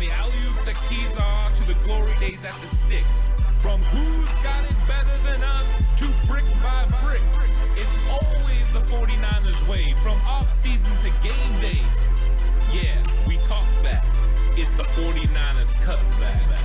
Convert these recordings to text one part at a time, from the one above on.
the alley-oops at Kezar to the glory days at the stick. From who's got it better than us to brick by brick. It's always the 49ers way, from off-season to game day. Yeah, we talk back. It's the 49ers Cutback.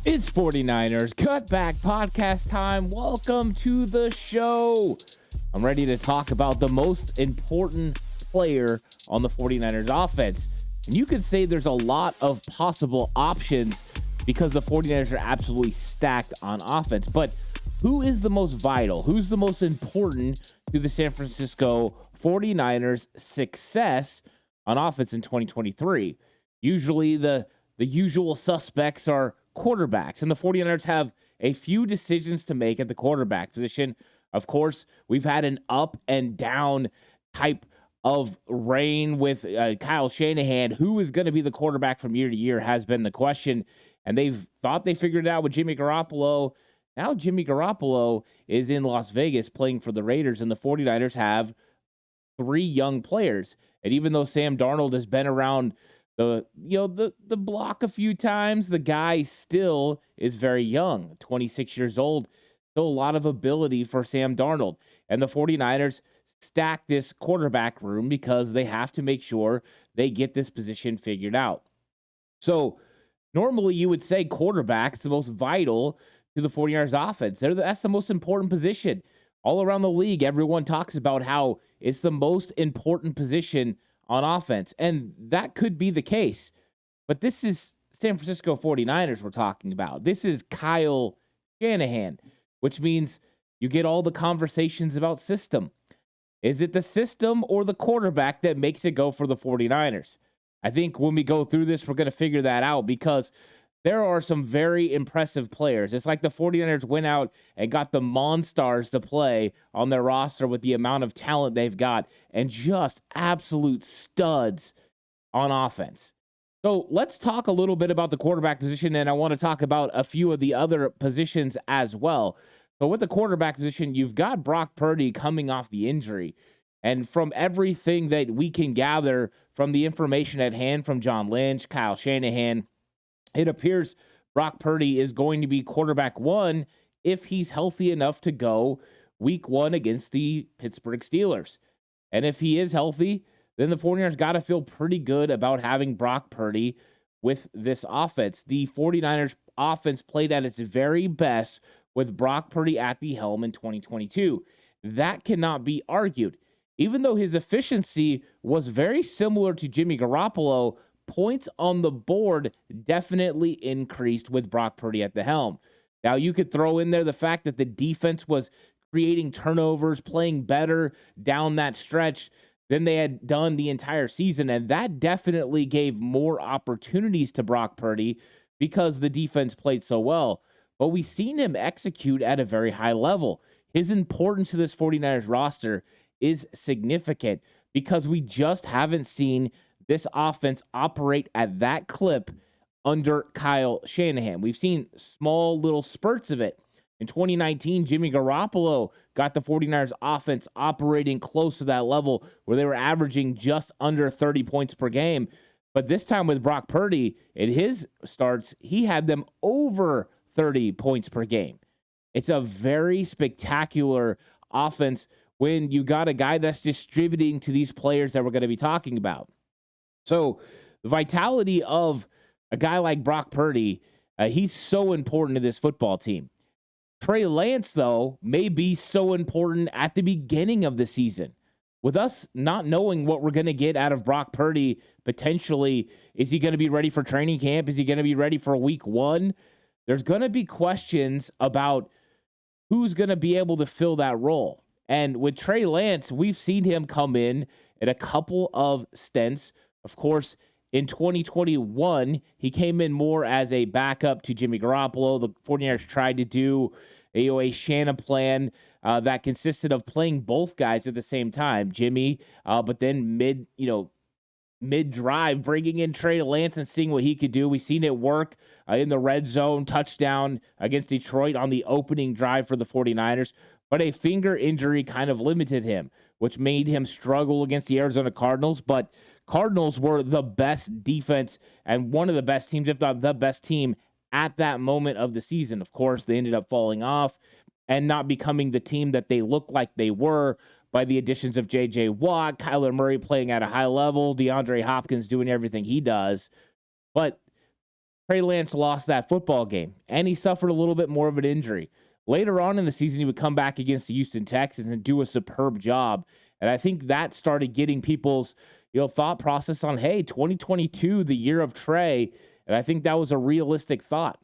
It's 49ers Cutback Podcast time. Welcome to the show. I'm ready to talk about the most important player on the 49ers offense. And you could say there's a lot of possible options because the 49ers are absolutely stacked on offense. But who is the most vital? Who's the most important to the San Francisco 49ers success on offense in 2023? Usually the usual suspects are quarterbacks, and the 49ers have a few decisions to make at the quarterback position. Of course, we've had an up and down type of reign with Kyle Shanahan. Who is going to be the quarterback from year to year has been the question, and they've thought they figured it out with Jimmy Garoppolo. Now Jimmy Garoppolo is in Las Vegas playing for the Raiders, and the 49ers have three young players. And even though Sam Darnold has been around the block a few times, the guy still is very young, 26 years old. Still a lot of ability for Sam Darnold. And the 49ers stack this quarterback room because they have to make sure they get this position figured out. So normally you would say quarterback is the most vital to the 49ers offense. That's the most important position. All around the league, everyone talks about how it's the most important position on offense, and that could be the case. But this is San Francisco 49ers we're talking about. This is Kyle Shanahan, which means you get all the conversations about system. Is it the system or the quarterback that makes it go for the 49ers? I think when we go through this, we're going to figure that out because there are some very impressive players. It's like the 49ers went out and got the Monstars to play on their roster with the amount of talent they've got and just absolute studs on offense. So let's talk a little bit about the quarterback position, and I want to talk about a few of the other positions as well. So with the quarterback position, you've got Brock Purdy coming off the injury. And from everything that we can gather from the information at hand from John Lynch, Kyle Shanahan, it appears Brock Purdy is going to be quarterback one if he's healthy enough to go week one against the Pittsburgh Steelers. And if he is healthy, then the 49ers got to feel pretty good about having Brock Purdy with this offense. The 49ers offense played at its very best with Brock Purdy at the helm in 2022. That cannot be argued. Even though his efficiency was very similar to Jimmy Garoppolo, points on the board definitely increased with Brock Purdy at the helm. Now, you could throw in there the fact that the defense was creating turnovers, playing better down that stretch than they had done the entire season, and that definitely gave more opportunities to Brock Purdy because the defense played so well. But we've seen him execute at a very high level. His importance to this 49ers roster is significant because we just haven't seen this offense operate at that clip under Kyle Shanahan. We've seen small little spurts of it. In 2019, Jimmy Garoppolo got the 49ers offense operating close to that level where they were averaging just under 30 points per game. But this time with Brock Purdy, in his starts, he had them over 30 points per game. It's a very spectacular offense when you got a guy that's distributing to these players that we're going to be talking about. So the vitality of a guy like Brock Purdy, he's so important to this football team. Trey Lance, though, may be so important at the beginning of the season. With us not knowing what we're going to get out of Brock Purdy, potentially, is he going to be ready for training camp? Is he going to be ready for week one? There's going to be questions about who's going to be able to fill that role. And with Trey Lance, we've seen him come in a couple of stints. Of course, in 2021, he came in more as a backup to Jimmy Garoppolo. The 49ers tried to do a Shanna plan that consisted of playing both guys at the same time, Jimmy, but then mid-drive, bringing in Trey Lance and seeing what he could do. We've seen it work in the red zone touchdown against Detroit on the opening drive for the 49ers, but a finger injury kind of limited him, which made him struggle against the Arizona Cardinals. But Cardinals were the best defense and one of the best teams, if not the best team, at that moment of the season. Of course, they ended up falling off and not becoming the team that they looked like they were by the additions of J.J. Watt, Kyler Murray playing at a high level, DeAndre Hopkins doing everything he does. But Trey Lance lost that football game, and he suffered a little bit more of an injury. Later on in the season, he would come back against the Houston Texans and do a superb job. And I think that started getting people's thought process on, hey, 2022, the year of Trey. And I think that was a realistic thought.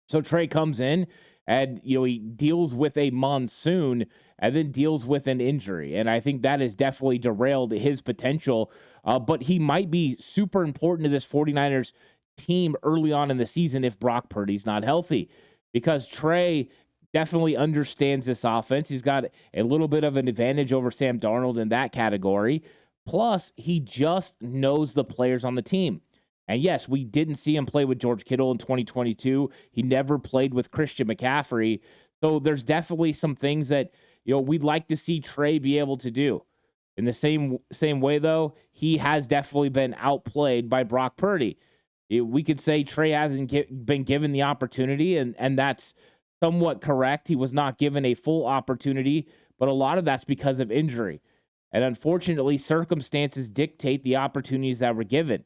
So Trey comes in and, he deals with a monsoon and then deals with an injury. And I think that has definitely derailed his potential. But he might be super important to this 49ers team early on in the season if Brock Purdy's not healthy, because Trey definitely understands this offense. He's got a little bit of an advantage over Sam Darnold in that category. Plus, he just knows the players on the team. And yes, we didn't see him play with George Kittle in 2022. He never played with Christian McCaffrey. So there's definitely some things that, we'd like to see Trey be able to do. In the same way, though, he has definitely been outplayed by Brock Purdy. We could say Trey hasn't been given the opportunity, and that's somewhat correct. He was not given a full opportunity, but a lot of that's because of injury. And unfortunately, circumstances dictate the opportunities that were given.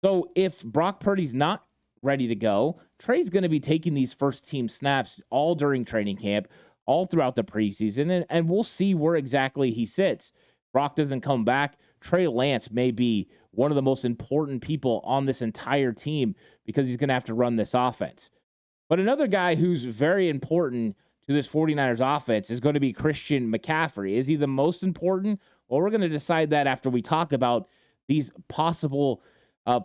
So if Brock Purdy's not ready to go, Trey's going to be taking these first team snaps all during training camp, all throughout the preseason, and we'll see where exactly he sits. Brock doesn't come back. Trey Lance may be one of the most important people on this entire team because he's going to have to run this offense. But another guy who's very important to this 49ers offense is going to be Christian McCaffrey. Is he the most important? Well, we're going to decide that after we talk about these possible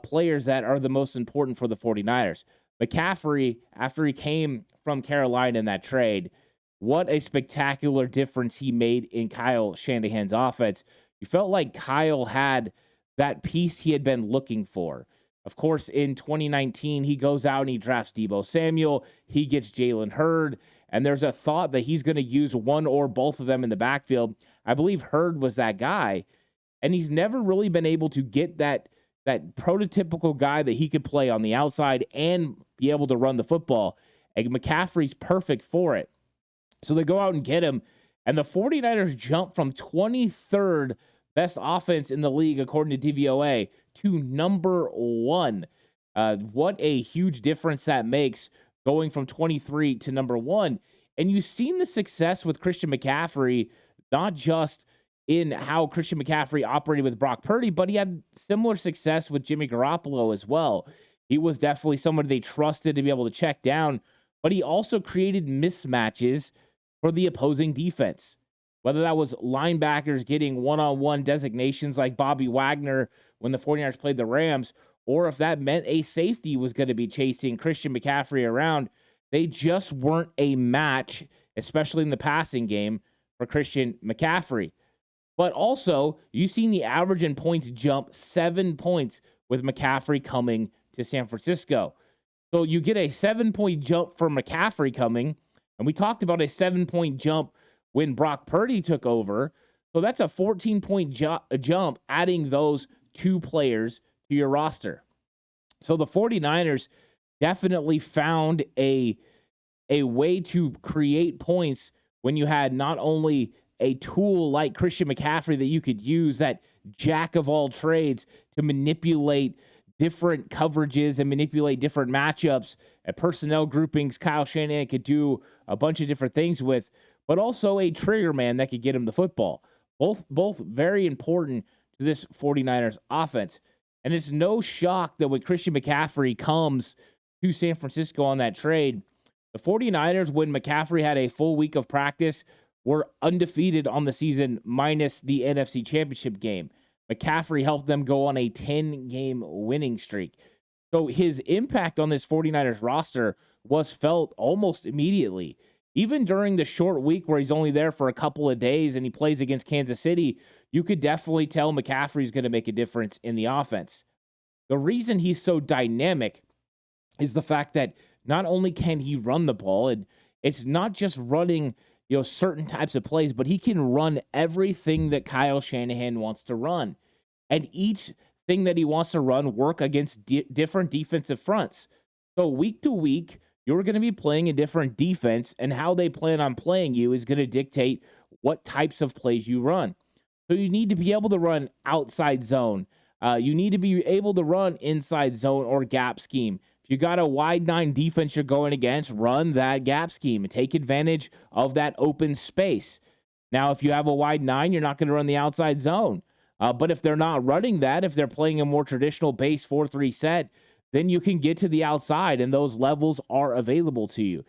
players that are the most important for the 49ers. McCaffrey, after he came from Carolina in that trade, what a spectacular difference he made in Kyle Shanahan's offense. You felt like Kyle had that piece he had been looking for. Of course, in 2019, he goes out and he drafts Deebo Samuel. He gets Jalen Hurd, and there's a thought that he's going to use one or both of them in the backfield. I believe Hurd was that guy, and he's never really been able to get that prototypical guy that he could play on the outside and be able to run the football. And McCaffrey's perfect for it. So they go out and get him, and the 49ers jump from 23rd best offense in the league, according to DVOA, to number 1. What a huge difference that makes going from 23 to number 1. And you've seen the success with Christian McCaffrey, not just in how Christian McCaffrey operated with Brock Purdy, but he had similar success with Jimmy Garoppolo as well. He was definitely somebody they trusted to be able to check down, but he also created mismatches for the opposing defense. Whether that was linebackers getting one-on-one designations like Bobby Wagner when the 49ers played the Rams, or if that meant a safety was going to be chasing Christian McCaffrey around, they just weren't a match, especially in the passing game, for Christian McCaffrey. But also, you've seen the average in points jump 7 points with McCaffrey coming to San Francisco. So you get a 7-point jump for McCaffrey coming, and we talked about a 7-point jump when Brock Purdy took over. So that's a 14-point jump, adding those two players to your roster. So the 49ers definitely found a way to create points when you had not only a tool like Christian McCaffrey that you could use, that jack of all trades, to manipulate different coverages and manipulate different matchups and personnel groupings Kyle Shanahan could do a bunch of different things with, but also a trigger man that could get him the football. Both very important to this 49ers offense. And it's no shock that when Christian McCaffrey comes to San Francisco on that trade, the 49ers, when McCaffrey had a full week of practice, were undefeated on the season minus the NFC Championship game. McCaffrey helped them go on a 10-game winning streak. So his impact on this 49ers roster was felt almost immediately. Even during the short week where he's only there for a couple of days and he plays against Kansas City, you could definitely tell McCaffrey's going to make a difference in the offense. The reason he's so dynamic is the fact that not only can he run the ball, and it's not just running, certain types of plays, but he can run everything that Kyle Shanahan wants to run. And each thing that he wants to run work against different defensive fronts. So week to week, you're going to be playing a different defense, and how they plan on playing you is going to dictate what types of plays you run. So you need to be able to run outside zone. You need to be able to run inside zone or gap scheme. If you got a wide 9 defense you're going against, run that gap scheme and take advantage of that open space. Now, if you have a wide 9, you're not going to run the outside zone. But if they're not running that, if they're playing a more traditional base 4-3 set, then you can get to the outside, and those levels are available to you.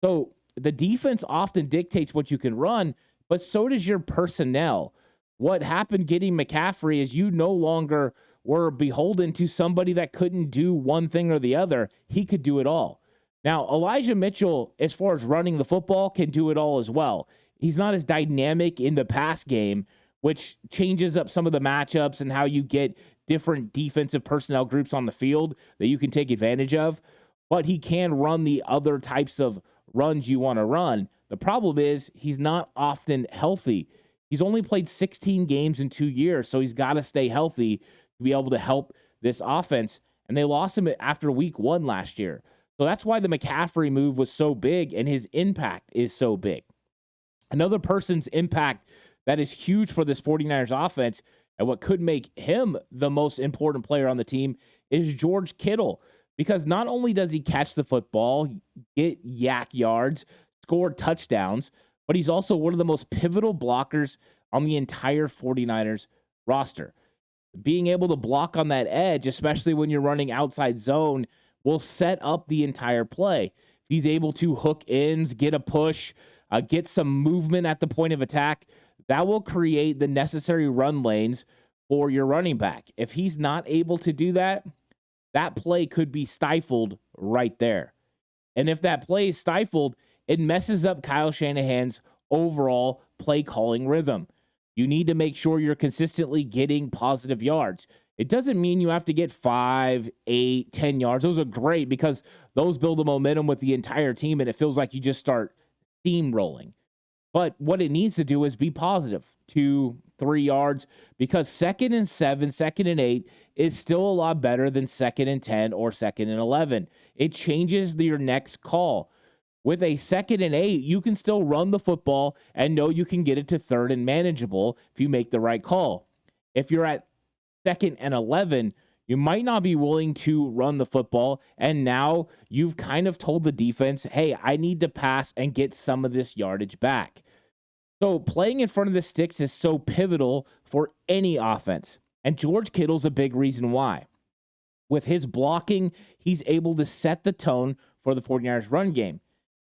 So the defense often dictates what you can run, but so does your personnel. What happened getting McCaffrey is you no longer were beholden to somebody that couldn't do one thing or the other. He could do it all. Now, Elijah Mitchell, as far as running the football, can do it all as well. He's not as dynamic in the pass game, which changes up some of the matchups and how you get different defensive personnel groups on the field that you can take advantage of. But he can run the other types of runs you want to run. The problem is he's not often healthy. He's only played 16 games in 2 years, so he's got to stay healthy to be able to help this offense. And they lost him after week 1 last year. So that's why the McCaffrey move was so big and his impact is so big. Another person's impact that is huge for this 49ers offense and what could make him the most important player on the team is George Kittle. Because not only does he catch the football, get yak yards, score touchdowns, but he's also one of the most pivotal blockers on the entire 49ers roster. Being able to block on that edge, especially when you're running outside zone, will set up the entire play. If he's able to hook ends, get a push, get some movement at the point of attack, that will create the necessary run lanes for your running back. If he's not able to do that, that play could be stifled right there. And if that play is stifled, it messes up Kyle Shanahan's overall play calling rhythm. You need to make sure you're consistently getting positive yards. It doesn't mean you have to get 5, 8, 10 yards. Those are great because those build a momentum with the entire team and it feels like you just start steamrolling. But what it needs to do is be positive, 2, 3 yards, because 2nd and 7, 2nd and 8 is still a lot better than 2nd and 10 or 2nd and 11. It changes your next call. With a 2nd and 8, you can still run the football and know you can get it to 3rd and manageable if you make the right call. If you're at 2nd and 11, you might not be willing to run the football, and now you've kind of told the defense, hey, I need to pass and get some of this yardage back. So playing in front of the sticks is so pivotal for any offense, and George Kittle's a big reason why. With his blocking, he's able to set the tone for the 49ers run game.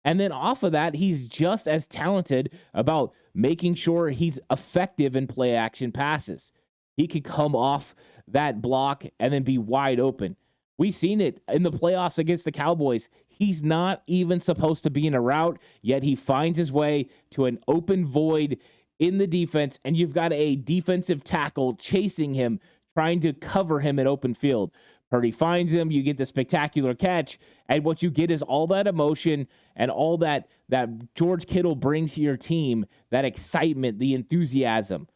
And then off of that, he's just as talented about making sure he's effective in play action passes. He could come off that block and then be wide open. We've seen it in the playoffs against the Cowboys. He's not even supposed to be in a route, yet he finds his way to an open void in the defense, and you've got a defensive tackle chasing him, trying to cover him in open field. Purdy finds him, you get the spectacular catch, and what you get is all that emotion and all that George Kittle brings to your team, that excitement, the enthusiasm.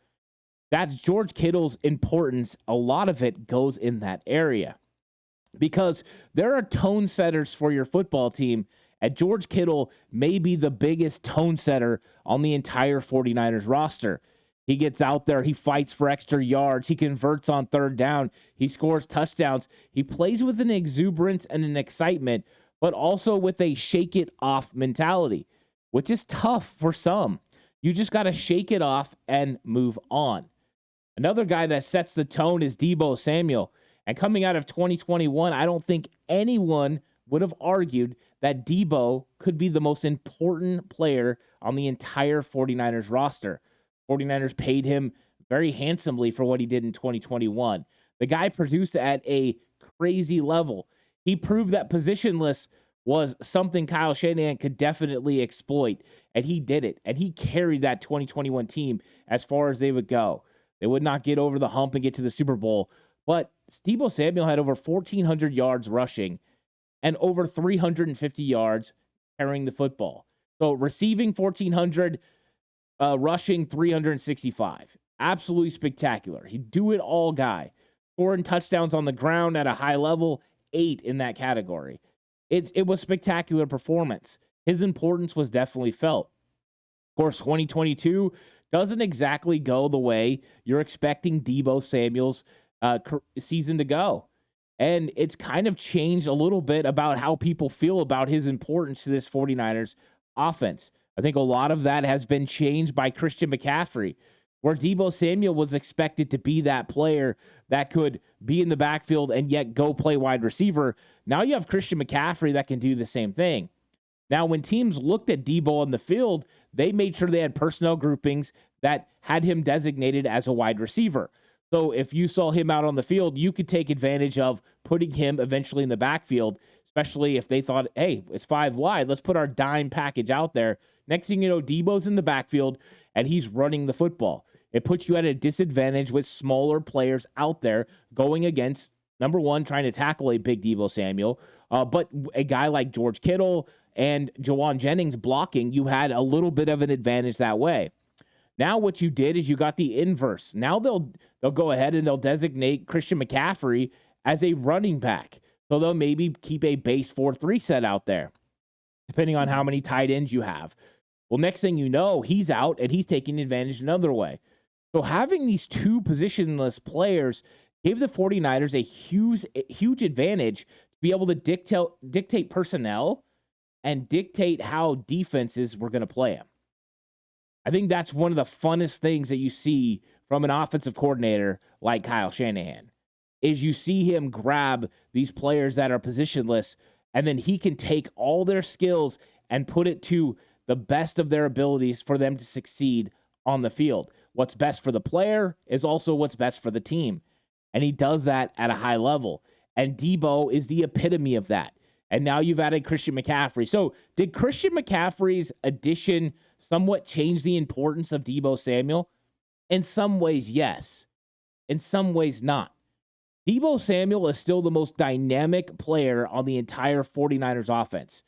That's George Kittle's importance. A lot of it goes in that area because there are tone setters for your football team, and George Kittle may be the biggest tone setter on the entire 49ers roster. He gets out there, he fights for extra yards, he converts on 3rd down, he scores touchdowns. He plays with an exuberance and an excitement, but also with a shake it off mentality, which is tough for some. You just got to shake it off and move on. Another guy that sets the tone is Deebo Samuel. And coming out of 2021, I don't think anyone would have argued that Deebo could be the most important player on the entire 49ers roster. 49ers paid him very handsomely for what he did in 2021. The guy produced at a crazy level. He proved that positionless was something Kyle Shanahan could definitely exploit, and he did it. And he carried that 2021 team as far as they would go. They would not get over the hump and get to the Super Bowl, but Deebo Samuel had over 1,400 yards rushing and over 350 yards carrying the football. So receiving 1,400, rushing 365. Absolutely spectacular. He'd do it all guy. Scoring touchdowns on the ground at a high level, 8 in that category. It was spectacular performance. His importance was definitely felt. Of course, 2022 doesn't exactly go the way you're expecting Deebo Samuel's season to go. And it's kind of changed a little bit about how people feel about his importance to this 49ers offense. I think a lot of that has been changed by Christian McCaffrey, where Deebo Samuel was expected to be that player that could be in the backfield and yet go play wide receiver. Now you have Christian McCaffrey that can do the same thing. Now, when teams looked at Deebo on the field, they made sure they had personnel groupings that had him designated as a wide receiver. So if you saw him out on the field, you could take advantage of putting him eventually in the backfield, especially if they thought, hey, it's 5 wide. Let's put our dime package out there. Next thing you know, Deebo's in the backfield, and he's running the football. It puts you at a disadvantage with smaller players out there going against, number one, trying to tackle a big Deebo Samuel, but a guy like George Kittle and Jawan Jennings blocking, you had a little bit of an advantage that way. Now what you did is you got the inverse. Now they'll go ahead and they'll designate Christian McCaffrey as a running back. So they'll maybe keep a base 4-3 set out there, depending on how many tight ends you have. Well, next thing you know, he's out and he's taking advantage another way. So having these two positionless players gave the 49ers a huge advantage to be able to dictate personnel and dictate how defenses were going to play them. I think that's one of the funnest things that you see from an offensive coordinator like Kyle Shanahan, is you see him grab these players that are positionless, and then he can take all their skills and put it to the best of their abilities for them to succeed on the field. What's best for the player is also what's best for the team. And he does that at a high level. And Deebo is the epitome of that. And now you've added Christian McCaffrey. So did Christian McCaffrey's addition somewhat change the importance of Deebo Samuel? In some ways, yes. In some ways, not. Deebo Samuel is still the most dynamic player on the entire 49ers offense.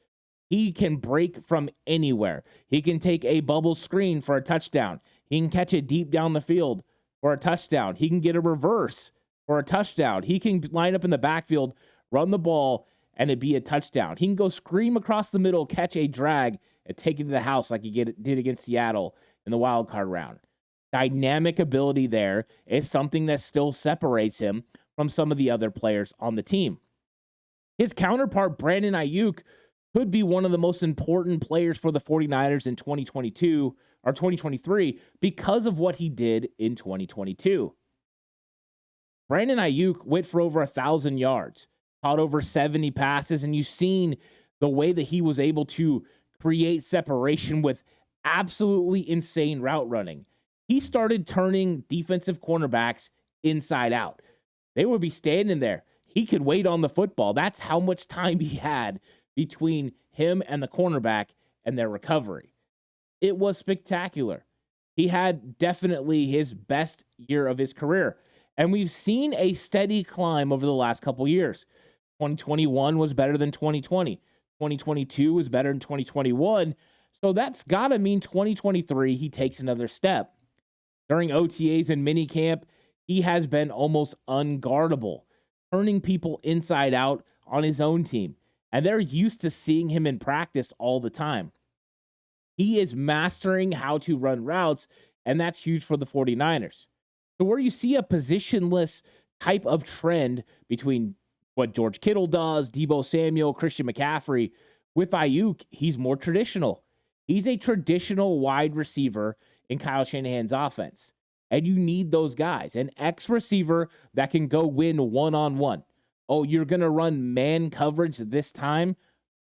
He can break from anywhere. He can take a bubble screen for a touchdown. He can catch it deep down the field for a touchdown. He can get a reverse for a touchdown. He can line up in the backfield, run the ball, and it'd be a touchdown. He can go scream across the middle, catch a drag, and take it to the house like he did against Seattle in the wild card round. Dynamic ability there is something that still separates him from some of the other players on the team. His counterpart, Brandon Ayuk, could be one of the most important players for the 49ers in 2022 or 2023 because of what he did in 2022. Brandon Ayuk went for over 1,000 yards, caught over 70 passes, and you've seen the way that he was able to create separation with absolutely insane route running. He started turning defensive cornerbacks inside out. They would be standing there. He could wait on the football. That's how much time he had between him and the cornerback and their recovery. It was spectacular. He had definitely his best year of his career. And we've seen a steady climb over the last couple years. 2021 was better than 2020. 2022 was better than 2021. So that's got to mean 2023, he takes another step. During OTAs and minicamp, he has been almost unguardable, turning people inside out on his own team. And they're used to seeing him in practice all the time. He is mastering how to run routes, and that's huge for the 49ers. So where you see a positionless type of trend between what George Kittle does, Deebo Samuel, Christian McCaffrey, with Ayuk, he's more traditional. He's a traditional wide receiver in Kyle Shanahan's offense. And you need those guys. An X receiver that can go win one-on-one. Oh, you're going to run man coverage this time?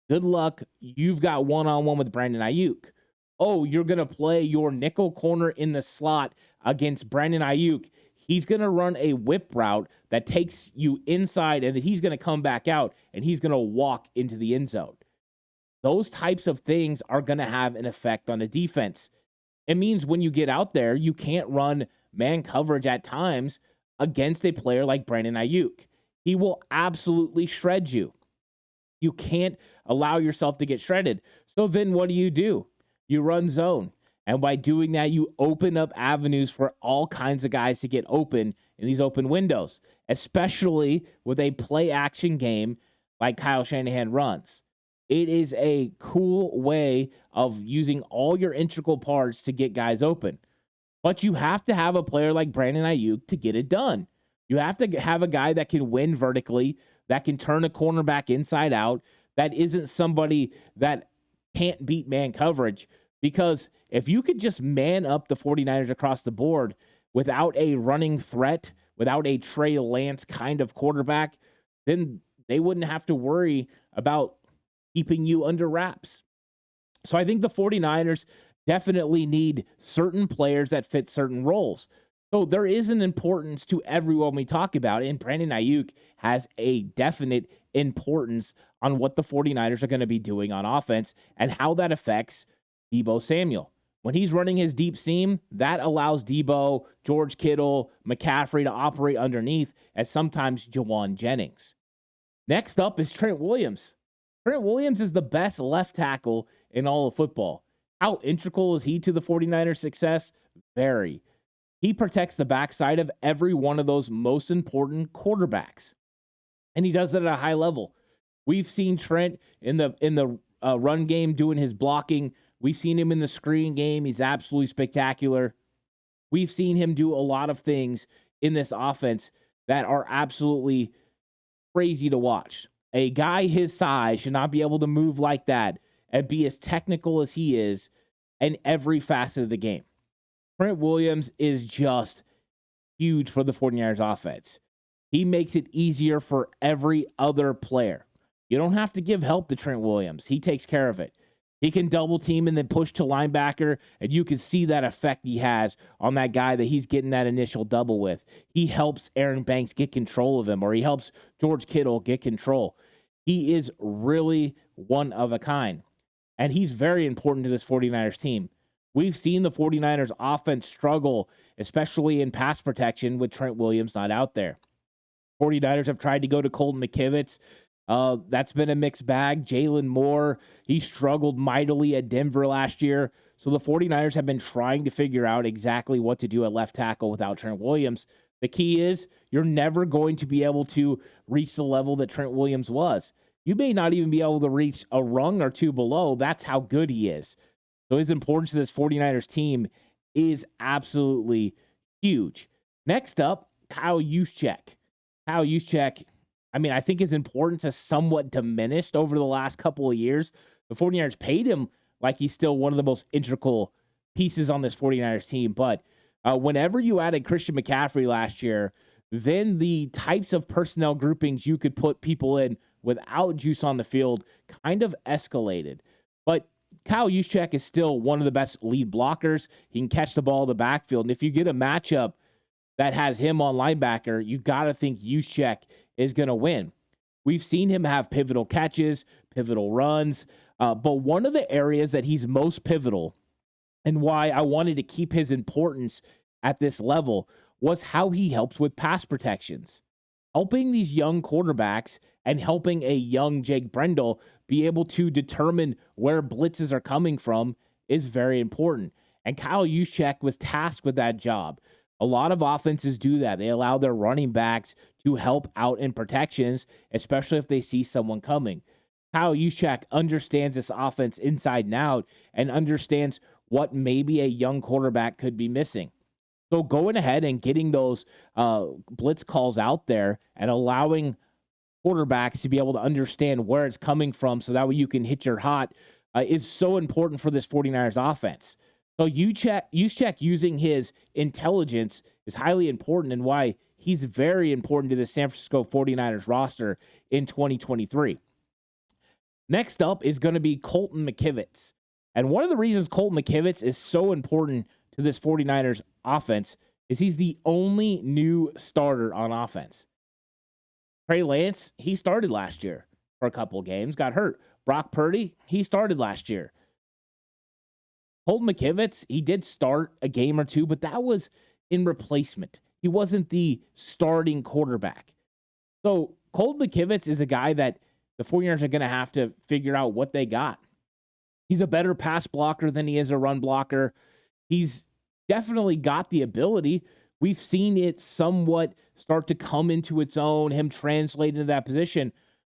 Good luck. You've got one-on-one with Brandon Ayuk. Oh, you're going to play your nickel corner in the slot against Brandon Ayuk. He's going to run a whip route that takes you inside, and then he's going to come back out, and he's going to walk into the end zone. those types of things are going to have an effect on the defense. It means when you get out there, you can't run man coverage at times against a player like Brandon Ayuk. He will absolutely shred you. You can't allow yourself to get shredded. So then what do? You run zone. And by doing that, you open up avenues for all kinds of guys to get open in these open windows, especially with a play action game like Kyle Shanahan runs. It is a cool way of using all your integral parts to get guys open. But you have to have a player like Brandon Ayuk to get it done. You have to have a guy that can win vertically, that can turn a cornerback inside out, that isn't somebody that can't beat man coverage. Because if you could just man up the 49ers across the board without a running threat, without a Trey Lance kind of quarterback, then they wouldn't have to worry about keeping you under wraps. So I think the 49ers definitely need certain players that fit certain roles. So there is an importance to everyone we talk about, and Brandon Ayuk has a definite importance on what the 49ers are going to be doing on offense and how that affects Deebo Samuel. When he's running his deep seam, that allows Deebo, George Kittle, McCaffrey to operate underneath, as sometimes Jawan Jennings. Next up is Trent Williams. Trent Williams is the best left tackle in all of football. How integral is he to the 49ers' success? Very. He protects the backside of every one of those most important quarterbacks. And he does it at a high level. We've seen Trent in the run game doing his blocking. We've seen him in the screen game. He's absolutely spectacular. We've seen him do a lot of things in this offense that are absolutely crazy to watch. A guy his size should not be able to move like that and be as technical as he is in every facet of the game. Trent Williams is just huge for the 49ers offense. He makes it easier for every other player. You don't have to give help to Trent Williams. He takes care of it. He can double team and then push to linebacker, and you can see that effect he has on that guy that he's getting that initial double with. He helps Aaron Banks get control of him, or he helps George Kittle get control. He is really one of a kind, and he's very important to this 49ers team. We've seen the 49ers offense struggle, especially in pass protection with Trent Williams not out there. 49ers have tried to go to Colton McKivitz. That's been a mixed bag. Jalen Moore, he struggled mightily at Denver last year. So the 49ers have been trying to figure out exactly what to do at left tackle without Trent Williams. The key is you're never going to be able to reach the level that Trent Williams was. You may not even be able to reach a rung or two below. That's how good he is. So his importance to this 49ers team is absolutely huge. Next up, Kyle Juszczyk. Kyle Juszczyk, I think his importance has somewhat diminished over the last couple of years. The 49ers paid him like he's still one of the most integral pieces on this 49ers team. But whenever you added Christian McCaffrey last year, then the types of personnel groupings you could put people in without Juice on the field kind of escalated. But Kyle Juszczyk is still one of the best lead blockers. He can catch the ball in the backfield. And if you get a matchup that has him on linebacker, you got to think Juszczyk is going to win. We've seen him have pivotal catches, pivotal runs, but one of the areas that he's most pivotal and why I wanted to keep his importance at this level was how he helps with pass protections. Helping these young quarterbacks and helping a young Jake Brendel be able to determine where blitzes are coming from is very important. And Kyle Juszczyk was tasked with that job. A lot of offenses do that. They allow their running backs to help out in protections, especially if they see someone coming. Kyle Juszczyk understands this offense inside and out and understands what maybe a young quarterback could be missing. So going ahead and getting those blitz calls out there and allowing quarterbacks to be able to understand where it's coming from so that way you can hit your hot is so important for this 49ers offense. So Juszczyk using his intelligence is highly important and why he's very important to the San Francisco 49ers roster in 2023. Next up is going to be Colton McKivitz. And one of the reasons Colton McKivitz is so important to this 49ers offense is he's the only new starter on offense. Trey Lance, he started last year for a couple of games, got hurt. Brock Purdy, he started last year. Colton McKivitz, he did start a game or two, but that was in replacement. He wasn't the starting quarterback. So Colton McKivitz is a guy that the 49ers are going to have to figure out what they got. He's a better pass blocker than he is a run blocker. He's definitely got the ability. We've seen it somewhat start to come into its own, him translate into that position.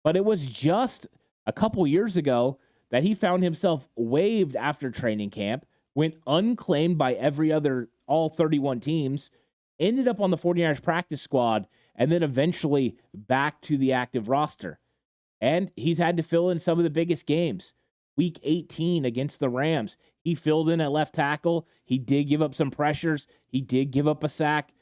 But it was just a couple years ago that he found himself waived after training camp, went unclaimed by all 31 teams, ended up on the 49ers practice squad, and then eventually back to the active roster. And he's had to fill in some of the biggest games. Week 18 against the Rams, he filled in at left tackle. He did give up some pressures. He did give up a sack,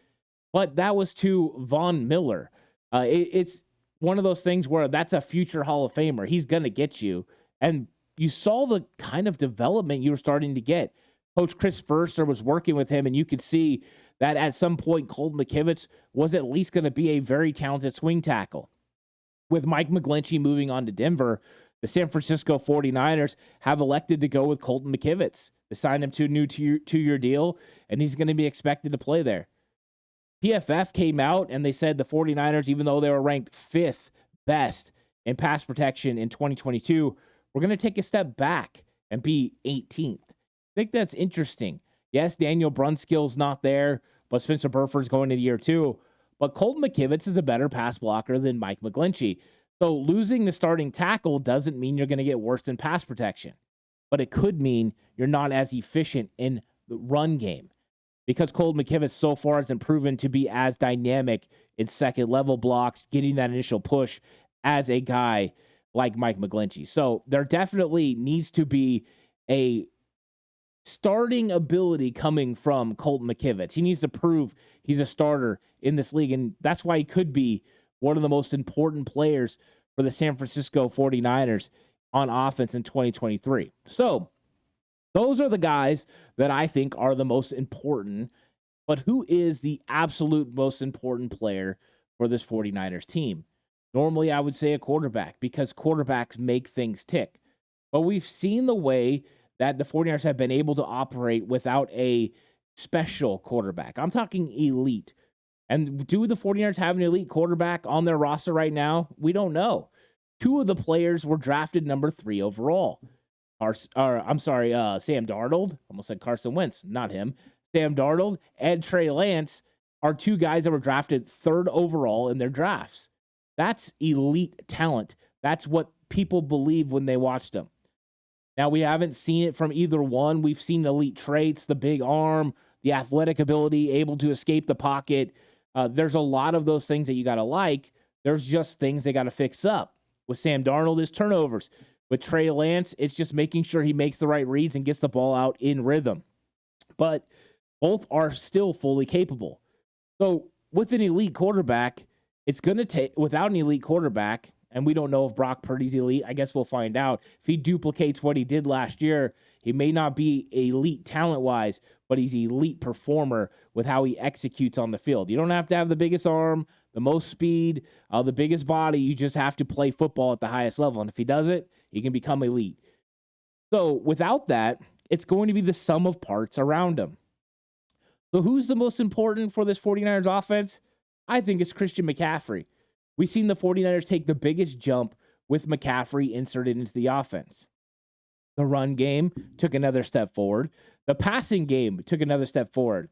but that was to Von Miller. It's one of those things where that's a future Hall of Famer. He's going to get you. And you saw the kind of development you were starting to get. Coach Chris Furster was working with him, and you could see that at some point Colton McKivitz was at least going to be a very talented swing tackle. With Mike McGlinchey moving on to Denver, the San Francisco 49ers have elected to go with Colton McKivitz. They signed him to a new two-year deal, and he's going to be expected to play there. PFF came out, and they said the 49ers, even though they were ranked 5th best in pass protection in 2022, we're going to take a step back and be 18th. I think that's interesting. Yes, Daniel Brunskill's not there, but Spencer Burford's going into year 2. But Colton McKivitz is a better pass blocker than Mike McGlinchey. So losing the starting tackle doesn't mean you're going to get worse in pass protection. But it could mean you're not as efficient in the run game. Because Colton McKivitz so far hasn't proven to be as dynamic in second-level blocks, getting that initial push as a guy like Mike McGlinchey. So there definitely needs to be a starting ability coming from Colton McKivitz. He needs to prove he's a starter in this league, and that's why he could be one of the most important players for the San Francisco 49ers on offense in 2023. So those are the guys that I think are the most important, but who is the absolute most important player for this 49ers team? Normally, I would say a quarterback because quarterbacks make things tick. But we've seen the way that the 49ers have been able to operate without a special quarterback. I'm talking elite. And do the 49ers have an elite quarterback on their roster right now? We don't know. 2 of the players were drafted number 3 overall. Sam Darnold. Almost said Carson Wentz. Not him. Sam Darnold and Trey Lance are 2 guys that were drafted 3rd overall in their drafts. That's elite talent. That's what people believe when they watch them. Now, we haven't seen it from either one. We've seen elite traits, the big arm, the athletic ability, able to escape the pocket. There's a lot of those things that you got to like. There's just things they got to fix up. With Sam Darnold, it's turnovers. With Trey Lance, it's just making sure he makes the right reads and gets the ball out in rhythm. But both are still fully capable. So with an elite quarterback, it's going to take, without an elite quarterback, and we don't know if Brock Purdy's elite. I guess we'll find out. If he duplicates what he did last year, he may not be elite talent-wise, but he's elite performer with how he executes on the field. You don't have to have the biggest arm, the most speed, the biggest body. You just have to play football at the highest level. And if he does it, he can become elite. So without that, it's going to be the sum of parts around him. So who's the most important for this 49ers offense? I think it's Christian McCaffrey. We've seen the 49ers take the biggest jump with McCaffrey inserted into the offense. The run game took another step forward. The passing game took another step forward.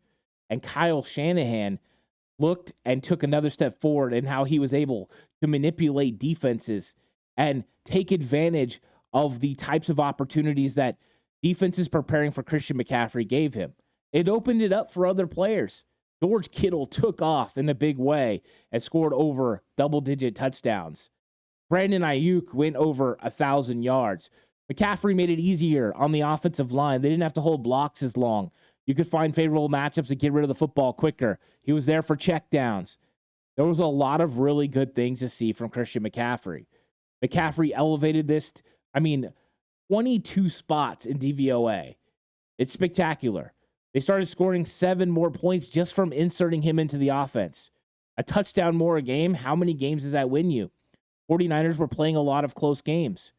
And Kyle Shanahan looked and took another step forward in how he was able to manipulate defenses and take advantage of the types of opportunities that defenses preparing for Christian McCaffrey gave him. It opened it up for other players. George Kittle took off in a big way and scored over double-digit touchdowns. Brandon Ayuk went over 1,000 yards. McCaffrey made it easier on the offensive line. They didn't have to hold blocks as long. You could find favorable matchups to get rid of the football quicker. He was there for checkdowns. There was a lot of really good things to see from Christian McCaffrey. McCaffrey elevated this, 22 spots in DVOA. It's spectacular. They started scoring 7 more points just from inserting him into the offense. A touchdown more a game. How many games does that win you? 49ers were playing a lot of close games.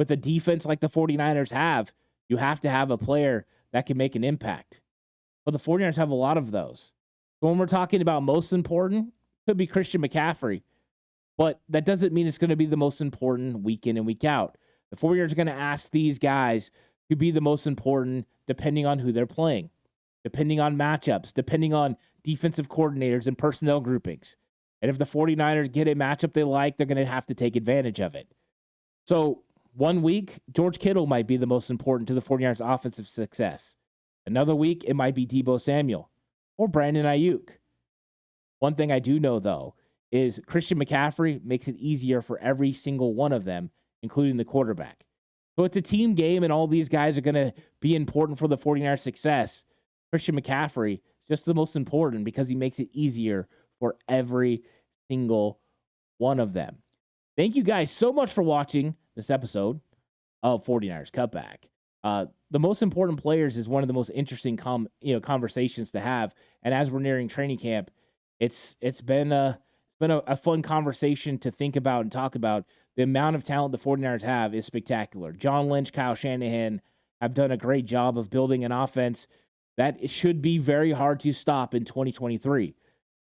with a defense like the 49ers have, you have to have a player that can make an impact. But the 49ers have a lot of those. So when we're talking about most important, could be Christian McCaffrey. But that doesn't mean it's going to be the most important week in and week out. The 49ers are going to ask these guys to be the most important depending on who they're playing, depending on matchups, depending on defensive coordinators and personnel groupings. And if the 49ers get a matchup they like, they're going to have to take advantage of it. So 1 week, George Kittle might be the most important to the 49ers offensive success. Another week, it might be Deebo Samuel or Brandon Ayuk. One thing I do know, though, is Christian McCaffrey makes it easier for every single one of them, including the quarterback. So it's a team game, and all these guys are going to be important for the 49ers' success. Christian McCaffrey is just the most important because he makes it easier for every single one of them. Thank you guys so much for watching this episode of 49ers Cutback. The most important players is one of the most interesting conversations to have. And as we're nearing training camp, it's been a fun conversation to think about and talk about. The amount of talent the 49ers have is spectacular. John Lynch, Kyle Shanahan have done a great job of building an offense that should be very hard to stop in 2023.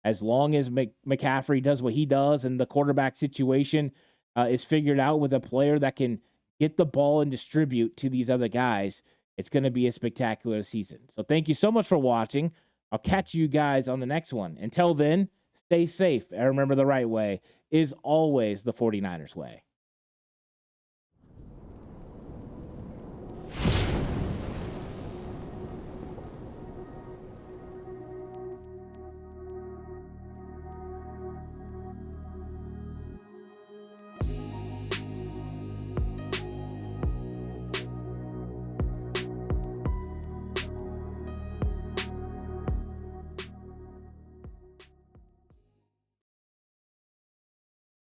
As long as McCaffrey does what he does and the quarterback situation is figured out with a player that can get the ball and distribute to these other guys, it's going to be a spectacular season. So thank you so much for watching. I'll catch you guys on the next one. Until then, stay safe. And remember, the right way is always the 49ers way.